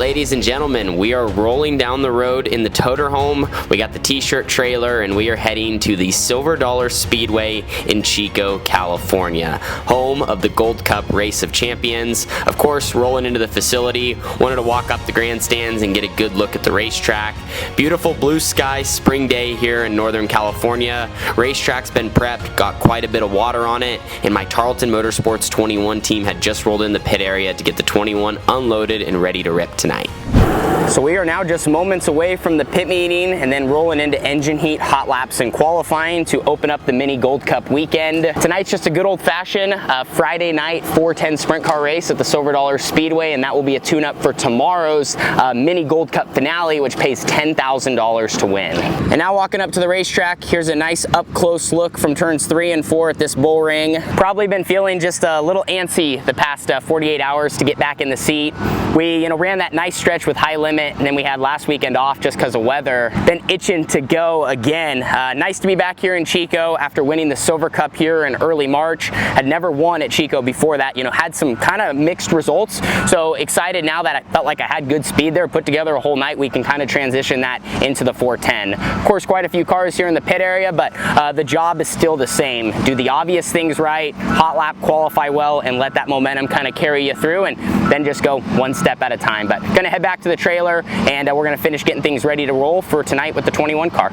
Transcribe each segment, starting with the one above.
ladies and gentlemen, we are rolling down the road in the toter home. We got the t-shirt trailer and we are heading to the Silver Dollar Speedway in Chico, California, home of the Gold Cup Race of Champions. Of course, rolling into the facility, wanted to walk up the grandstands and get a good look at the racetrack. Beautiful blue sky spring day here in Northern California. Racetrack's been prepped, got quite a bit of water on it, and my Tarlton Motorsports 21 team had just rolled in the pit area to get the 21 unloaded and ready to rip tonight. So we are now just moments away from the pit meeting and then rolling into engine heat, hot laps, and qualifying to open up the mini Gold Cup weekend. Tonight's just a good old-fashioned Friday night 410 sprint car race at the Silver Dollar Speedway, and that will be a tune-up for tomorrow's mini Gold Cup finale, which pays $10,000 to win. And now walking up to the racetrack, here's a nice up-close look from turns 3 and 4 at this bull ring. Probably been feeling just a little antsy the past 48 hours to get back in the seat. We ran that nice stretch with high limit, and then we had last weekend off just because of weather. Been itching to go again. Nice to be back here in Chico after winning the Silver Cup here in early March. Had never won at Chico before that. Had some kind of mixed results. So excited now that I felt like I had good speed there, put together a whole night. We can kind of transition that into the 410. Of course, quite a few cars here in the pit area, but the job is still the same. Do the obvious things right, hot lap, qualify well, and let that momentum kind of carry you through, and then just go one step at a time. But gonna head back to the trailer, and we're gonna finish getting things ready to roll for tonight with the 21 car.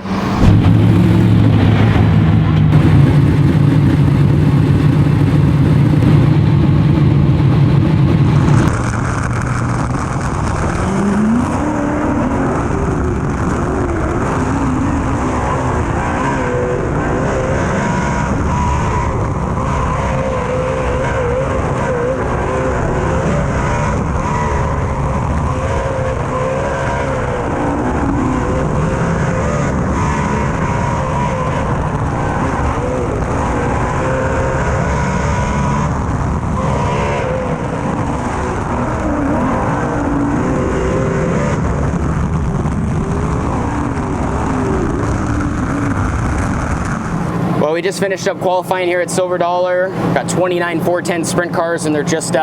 Well, we just finished up qualifying here at Silver Dollar. Got 29 410 sprint cars, and they're just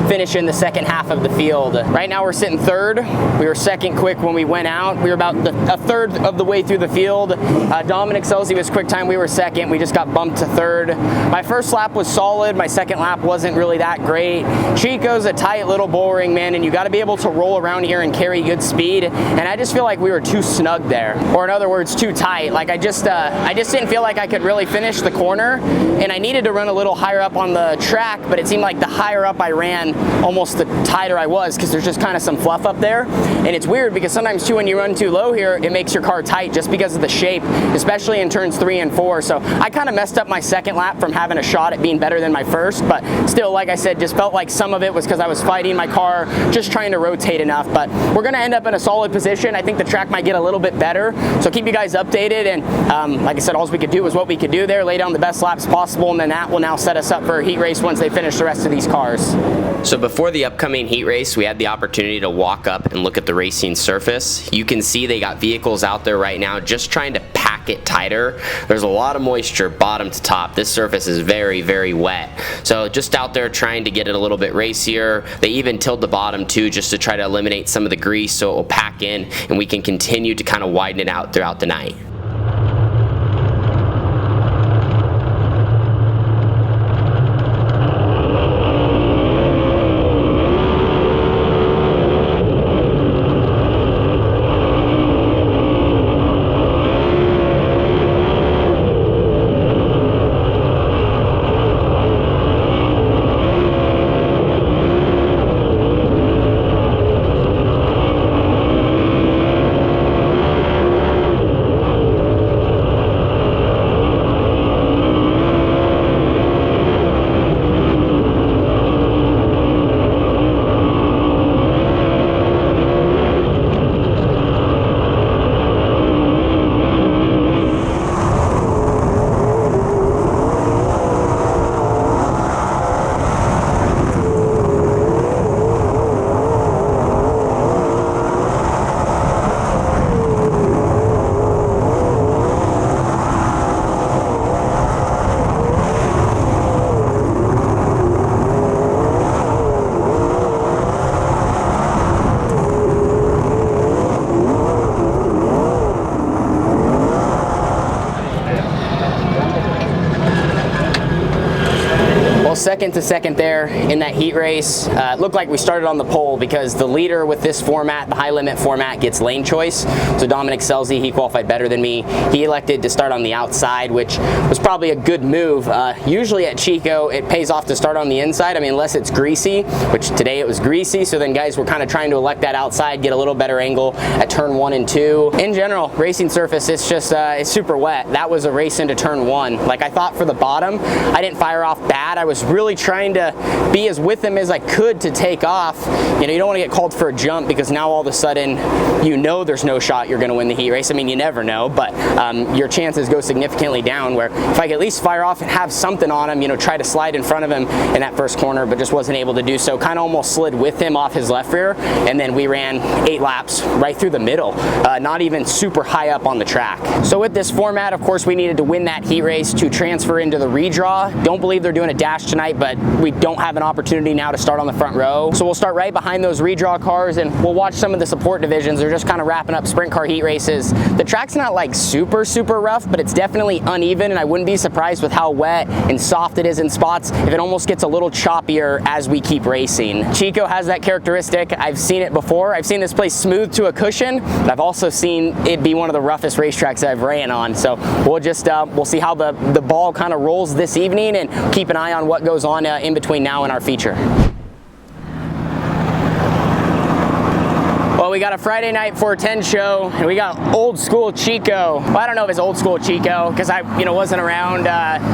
finishing the second half of the field. Right now we're sitting third. We were second quick when we went out. We were about a third of the way through the field. Dominic Selzy was quick time. We were second. We just got bumped to third. My first lap was solid. My second lap wasn't really that great. Chico's a tight little bull ring, man, and you got to be able to roll around here and carry good speed. And I just feel like we were too snug there, or in other words, too tight. Like I just didn't feel like I could really finish the corner, and I needed to run a little higher up on the track, but it seemed like the higher up I ran, almost the tighter I was, because there's just kind of some fluff up there. And it's weird because sometimes too, when you run too low here, it makes your car tight just because of the shape, especially in turns 3 and 4. So I kind of messed up my second lap from having a shot at being better than my first, but still, like I said, just felt like some of it was because I was fighting my car, just trying to rotate enough. But we're going to end up in a solid position. I think the track might get a little bit better, so keep you guys updated. And like I said, all we could do was what we could do there, lay down the best laps possible, and then that will now set us up for a heat race once they finish the rest of these cars. So before the upcoming heat race, we had the opportunity to walk up and look at the racing surface. You can see they got vehicles out there right now just trying to pack it tighter. There's a lot of moisture bottom to top. This surface is very, very wet. So just out there trying to get it a little bit racier. They even tilled the bottom too, just to try to eliminate some of the grease so it will pack in and we can continue to kind of widen it out throughout the night. second to second there in that heat race. It looked like we started on the pole because the leader with this format, the high limit format, gets lane choice. So Dominic Selzy, he qualified better than me. He elected to start on the outside, which was probably a good move. Usually at Chico, it pays off to start on the inside. I mean, unless it's greasy, which today it was greasy. So then guys were kind of trying to elect that outside, get a little better angle at turn 1 and 2. In general, racing surface, it's just, it's super wet. That was a race into turn 1. Like I thought for the bottom, I didn't fire off bad. I was really trying to be as with him as I could to take off. You know, you don't want to get called for a jump because now all of a sudden, you know there's no shot you're going to win the heat race. I mean, you never know, but your chances go significantly down, where if I could at least fire off and have something on him, you know, try to slide in front of him in that first corner, but just wasn't able to do so. Kind of almost slid with him off his left rear, and then we ran 8 laps right through the middle, not even super high up on the track. So with this format, of course, we needed to win that heat race to transfer into the redraw. Don't believe they're doing a dash tonight, but we don't have an opportunity now to start on the front row. So we'll start right behind those redraw cars, and we'll watch some of the support divisions. They're just kind of wrapping up sprint car heat races. The track's not like super rough, but it's definitely uneven, and I wouldn't be surprised with how wet and soft it is in spots if it almost gets a little choppier as we keep racing. Chico has that characteristic. I've seen it before. I've seen this place smooth to a cushion, but I've also seen it be one of the roughest racetracks I've ran on. So we'll just we'll see how the ball kind of rolls this evening, and keep an eye on what goes on in between now and our feature. Well, we got a Friday night 410 show, and we got old school Chico. Well, I don't know if it's old school Chico because I, wasn't around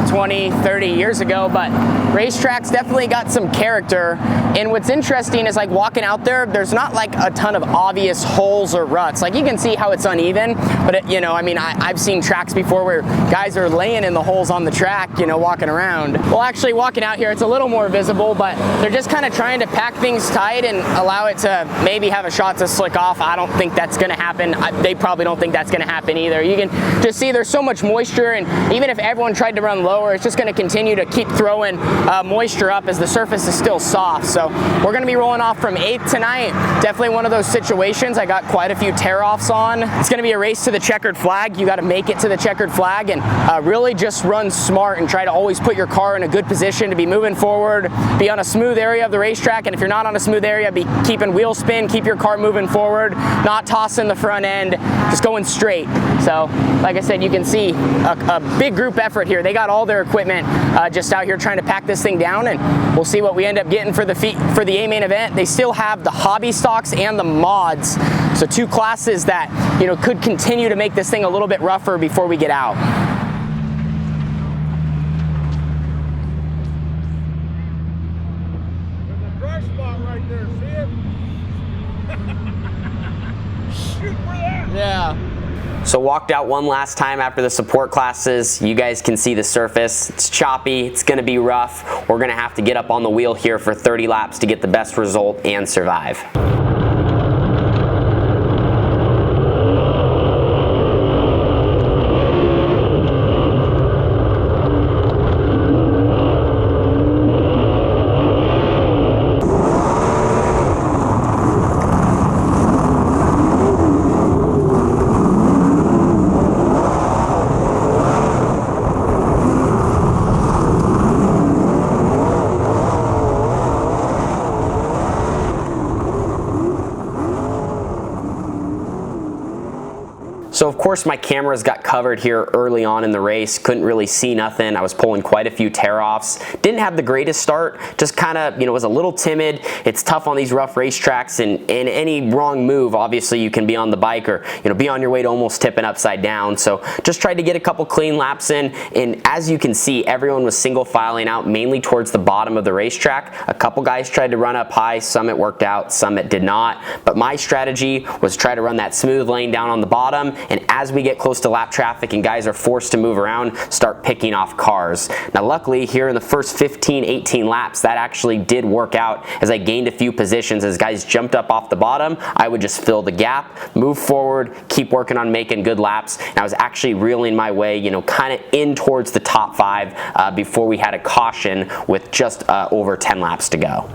20, 30 years ago, but racetracks definitely got some character. And what's interesting is like walking out there, there's not like a ton of obvious holes or ruts. Like you can see how it's uneven, but I've seen tracks before where guys are laying in the holes on the track, walking around. Well, actually walking out here, it's a little more visible, but they're just kind of trying to pack things tight and allow it to maybe have a shot to slick off. I don't think that's going to happen. They probably don't think that's going to happen either. You can just see there's so much moisture, and even if everyone tried to run lower, it's just going to continue to keep throwing moisture up as the surface is still soft. So we're going to be rolling off from 8th tonight. Definitely one of those situations. I got quite a few tear-offs on. It's going to be a race to the checkered flag. You got to make it to the checkered flag, and really just run smart and try to always put your car in a good position to be moving forward, be on a smooth area of the racetrack, and if you're not on a smooth area, be keeping wheel spin, keep your car moving forward, not tossing the front end, just going straight. So like I said, you can see a big group effort here. They got all their equipment just out here trying to pack this thing down, and we'll see what we end up getting for the A main event. They still have the hobby stocks and the mods, so 2 classes that could continue to make this thing a little bit rougher before we get out. There's a dry spot right there, see it? Shoot for that! Yeah. So walked out one last time after the support classes. You guys can see the surface. It's choppy, it's gonna be rough. We're gonna have to get up on the wheel here for 30 laps to get the best result and survive. So of course my cameras got covered here early on in the race, couldn't really see nothing. I was pulling quite a few tear-offs. Didn't have the greatest start, just kind of, was a little timid. It's tough on these rough racetracks, and any wrong move, obviously you can be on the bike or be on your way to almost tipping upside down. So just tried to get a couple clean laps in, and as you can see, everyone was single filing out mainly towards the bottom of the racetrack. A couple guys tried to run up high, some it worked out, some it did not. But my strategy was try to run that smooth lane down on the bottom, and as we get close to lap traffic and guys are forced to move around, start picking off cars. Now luckily here in the first 15, 18 laps, that actually did work out as I gained a few positions. As guys jumped up off the bottom, I would just fill the gap, move forward, keep working on making good laps. And I was actually reeling my way, kind of in towards the top 5 before we had a caution with just over 10 laps to go.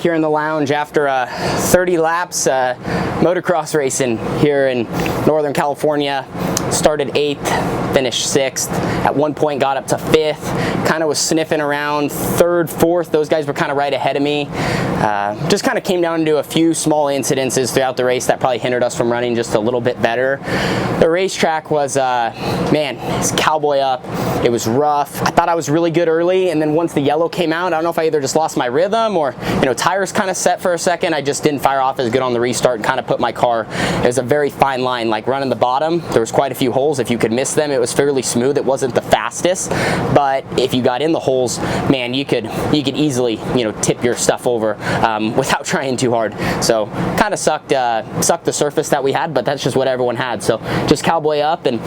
back here in the lounge after 30 laps motocross racing here in Northern California. Started 8th, finished 6th. At one point got up to 5th. Kind of was sniffing around 3rd, 4th. Those guys were kind of right ahead of me. Just kind of came down to a few small incidences throughout the race that probably hindered us from running just a little bit better. The racetrack was, man, it's Cowboy up. It was rough. I thought I was really good early, and then once the yellow came out, I don't know if I either just lost my rhythm or, you know, tires kind of set for a second. I just didn't fire off as good on the restart and kind of put my car. It was a very fine line, like running the bottom. There was quite a few holes. If you could miss them, it was fairly smooth. It wasn't the fastest, but if you got in the holes, man, you could easily, you know, tip your stuff over without trying too hard. So kind of sucked the surface that we had, but that's just what everyone had. So just Cowboy up, and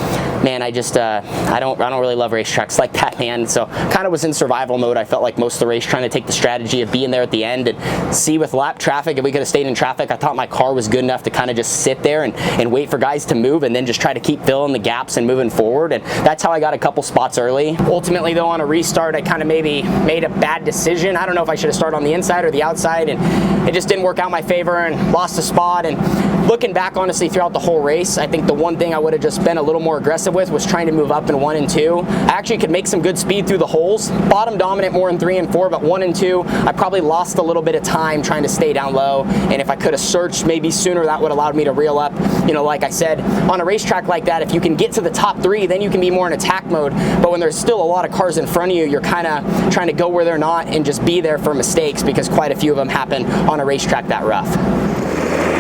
man, I don't really love racetracks like that, man. So kind of was in survival mode. I felt like most of the race, trying to take the strategy of being there at the end and see with lap traffic. If we could have stayed in traffic, I thought my car was good enough to kind of just sit there and wait for guys to move, and then just try to keep filling the gaps and moving forward. And that's how I got a couple spots early. Ultimately though, on a restart, I kind of maybe made a bad decision. I don't know if I should have started on the inside or the outside, and it just didn't work out in my favor and lost a spot. And looking back, honestly, throughout the whole race, I think the one thing I would have just been a little more aggressive with was trying to move up in 1 and 2. I actually could make some good speed through the holes. Bottom dominant more in 3 and 4, but 1 and 2, I probably lost a little bit of time trying to stay down low. And if I could have searched maybe sooner, that would have allowed me to reel up. You know, like I said, on a racetrack like that, if you can get to the top 3, then you can be more in attack mode. But when there's still a lot of cars in front of you, you're kind of trying to go where they're not and just be there for mistakes, because quite a few of them happen on a racetrack that rough.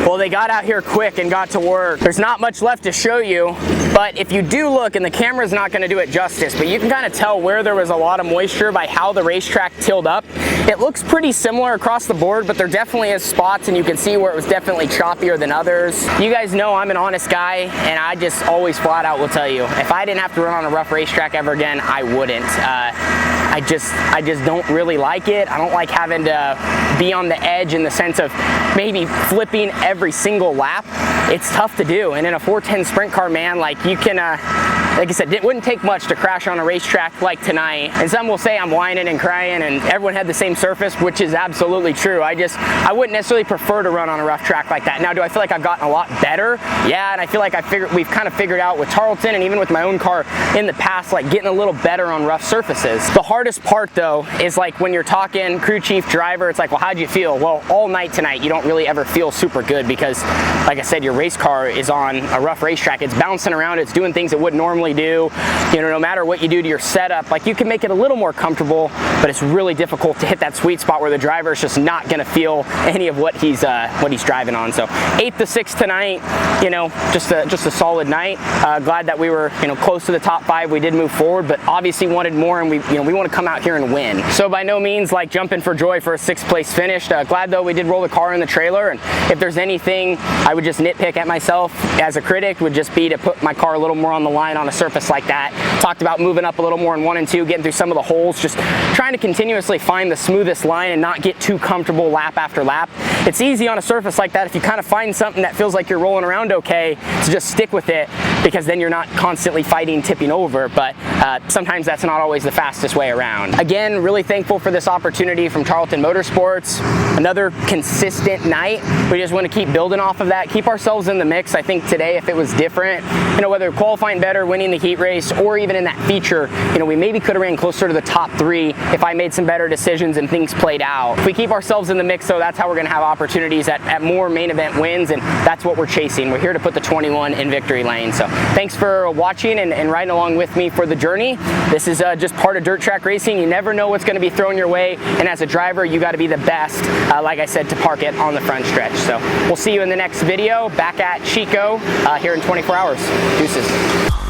Well, they got out here quick and got to work. There's not much left to show you, but if you do look, and the camera's not gonna do it justice, but you can kind of tell where there was a lot of moisture by how the racetrack tilled up. It looks pretty similar across the board, but there definitely is spots, and you can see where it was definitely choppier than others. You guys know I'm an honest guy, and I just always flat out will tell you, if I didn't have to run on a rough racetrack ever again, I wouldn't. I just don't really like it. I don't like having to be on the edge in the sense of maybe flipping every single lap. It's tough to do, and in a 410 sprint car, man, like you can, like I said, it wouldn't take much to crash on a racetrack like tonight. And some will say I'm whining and crying and everyone had the same surface, which is absolutely true. I wouldn't necessarily prefer to run on a rough track like that. Now, do I feel like I've gotten a lot better? Yeah, and I feel like we've kind of figured out with Tarlton and even with my own car in the past, like getting a little better on rough surfaces. The hardest part though is like when you're talking crew chief, driver, it's like, well, how'd you feel? Well, all night tonight, you don't really ever feel super good because, like I said, your race car is on a rough racetrack. It's bouncing around, it's doing things it wouldn't normally do. You know, no matter what you do to your setup, like you can make it a little more comfortable, but it's really difficult to hit that sweet spot where the driver is just not gonna feel any of what he's driving on. So 8th to 6th tonight, you know, just a solid night. Glad that we were, you know, close to the top 5. We did move forward, but obviously wanted more, and we want to come out here and win. So by no means like jumping for joy for a 6th place finish. Glad though we did roll the car in the trailer, and if there's anything I would just nitpick at myself as a critic would just be to put my car a little more on the line on a surface like that. Talked about moving up a little more in 1 and 2, getting through some of the holes, just trying to continuously find the smoothest line and not get too comfortable lap after lap. It's easy on a surface like that if you kind of find something that feels like you're rolling around okay to just stick with it, because then you're not constantly fighting tipping over, but sometimes that's not always the fastest way around. Again, really thankful for this opportunity from Tarlton Motorsports. Another consistent night. We just want to keep building off of that, keep ourselves in the mix. I think today, if it was different, you know, whether qualifying better, winning the heat race, or even in that feature, you know, we maybe could have ran closer to the top 3 if I made some better decisions and things played out. If we keep ourselves in the mix, though, that's how we're going to have opportunities at more main event wins, and that's what we're chasing. We're here to put the 21 in victory lane. So thanks for watching and riding along with me for the journey. This is just part of dirt track racing. You never know what's going to be thrown your way, and as a driver, you got to be the best, like I said, to park it on the front stretch. So we'll see you in the next video back at Chico here in 24 hours. Deuces.